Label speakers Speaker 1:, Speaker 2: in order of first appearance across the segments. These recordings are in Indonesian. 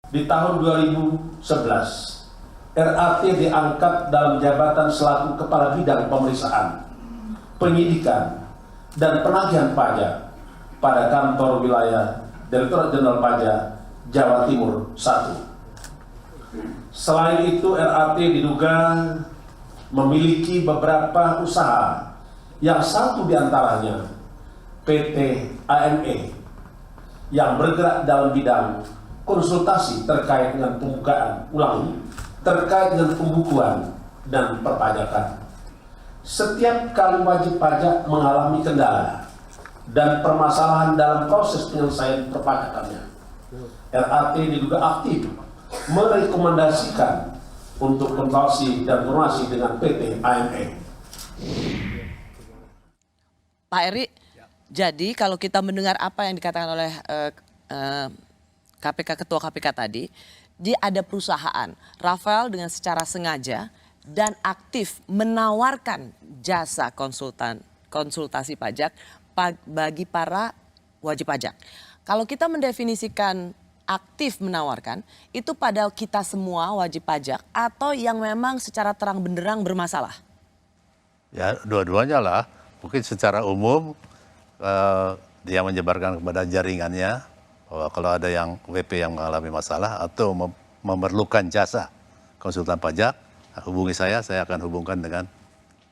Speaker 1: di tahun 2011, RAT diangkat dalam jabatan selaku Kepala Bidang Pemeriksaan, Penyidikan, dan Penagihan Pajak pada kantor wilayah Direktorat Jenderal Pajak Jawa Timur 1. Selain itu, RAT diduga memiliki beberapa usaha, yang satu diantaranya PT AME yang bergerak dalam bidang konsultasi terkait dengan pembukaan ulang, terkait dengan pembukuan dan perpajakan. Setiap kali wajib pajak mengalami kendala dan permasalahan dalam proses penyelesaian perpajakannya, RAT diduga aktif merekomendasikan untuk konsultasi dan koordinasi dengan PT AME.
Speaker 2: Pak Eri, jadi kalau kita mendengar apa yang dikatakan oleh Ketua KPK tadi, dia ada perusahaan Rafael dengan secara sengaja dan aktif menawarkan jasa konsultasi pajak bagi para wajib pajak. Kalau kita mendefinisikan aktif menawarkan, itu pada kita semua wajib pajak atau yang memang secara terang benderang bermasalah?
Speaker 3: Ya, dua-duanya lah. Mungkin secara umum dia menyebarkan kepada jaringannya bahwa kalau ada yang WP yang mengalami masalah atau memerlukan jasa konsultan pajak, hubungi saya akan hubungkan dengan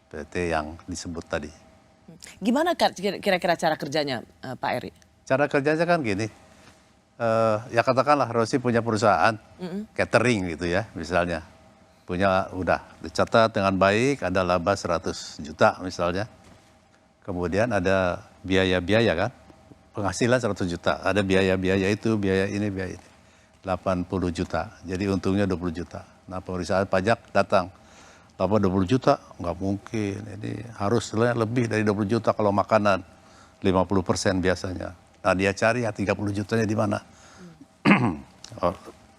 Speaker 3: PT yang disebut tadi.
Speaker 2: Gimana kira-kira cara kerjanya, Pak Eri?
Speaker 3: Cara kerjanya kan gini, ya katakanlah Rosi punya perusahaan catering gitu ya, misalnya. Udah dicatat dengan baik, ada laba 100 juta misalnya. Kemudian ada biaya-biaya kan, penghasilan 100 juta, ada biaya-biaya itu, biaya ini, 80 juta, jadi untungnya 20 juta. Nah pemeriksaan pajak datang, laba 20 juta, nggak mungkin, ini harus lebih dari 20 juta kalau makanan, 50% biasanya. Nah dia cari ya 30 jutanya di mana.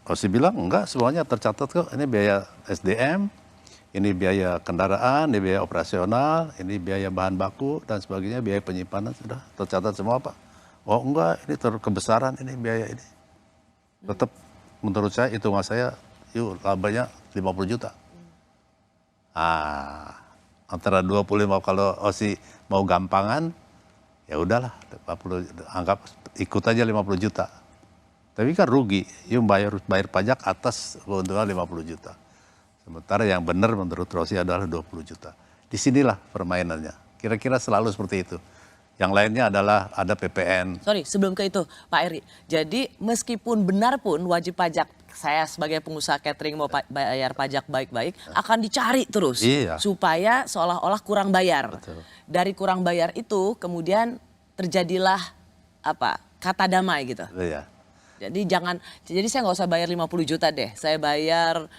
Speaker 3: Rosi bilang enggak, semuanya tercatat kok, ini biaya SDM, ini biaya kendaraan, ini biaya operasional, ini biaya bahan baku dan sebagainya, biaya penyimpanan sudah tercatat semua Pak. Oh enggak, ini kebesaran, ini biaya ini. Tetap menurut saya, hitungan saya, yuk labanya 50 juta. Antara 25 kalau Rosi mau gampangan, ya udahlah, 40, anggap ikut aja 50 juta. Tapi kan rugi, yuk bayar pajak atas keuntungan 50 juta. Sementara yang benar menurut Rosi adalah 20 juta. Disinilah permainannya. Kira-kira selalu seperti itu. Yang lainnya adalah ada PPN.
Speaker 2: Sorry, sebelum ke itu Pak Eri. Jadi meskipun benar pun wajib pajak, saya sebagai pengusaha catering mau bayar pajak baik-baik, akan dicari terus.
Speaker 3: Iya.
Speaker 2: Supaya seolah-olah kurang bayar.
Speaker 3: Betul.
Speaker 2: Dari kurang bayar itu kemudian terjadilah kata damai gitu.
Speaker 3: Iya.
Speaker 2: Jadi saya nggak usah bayar 50 juta deh. Saya bayar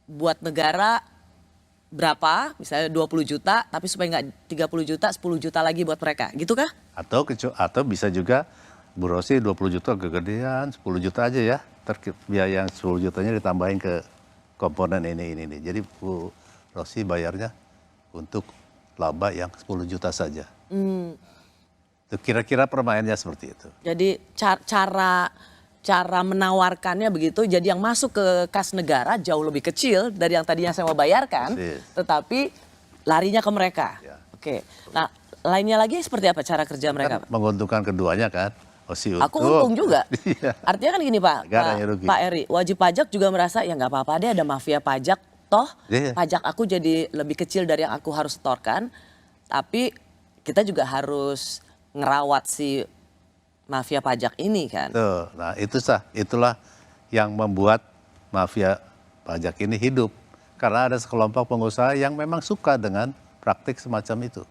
Speaker 2: buat negara berapa, misalnya 20 juta, tapi supaya nggak 30 juta, 10 juta lagi buat mereka, gitu kah?
Speaker 3: Atau bisa juga Bu Rosi 20 juta kegedean, 10 juta aja ya. Biaya yang 10 jutanya ditambahin ke komponen ini. Jadi Bu Rosi bayarnya untuk laba yang 10 juta saja. Kira-kira permainannya seperti itu.
Speaker 2: Jadi cara menawarkannya begitu, jadi yang masuk ke kas negara jauh lebih kecil dari yang tadinya saya mau bayarkan, tetapi larinya ke mereka.
Speaker 3: Ya.
Speaker 2: Oke, nah lainnya lagi seperti apa cara kerja mereka?
Speaker 3: Kan menguntungkan keduanya kan.
Speaker 2: Aku untung juga. Artinya kan gini Pak Eri, wajib pajak juga merasa ya nggak apa-apa deh ada mafia pajak, toh pajak aku jadi lebih kecil dari yang aku harus setorkan, tapi kita juga harus ngerawat si mafia pajak ini kan.
Speaker 3: Tuh, nah itulah yang membuat mafia pajak ini hidup. Karena ada sekelompok pengusaha yang memang suka dengan praktik semacam itu.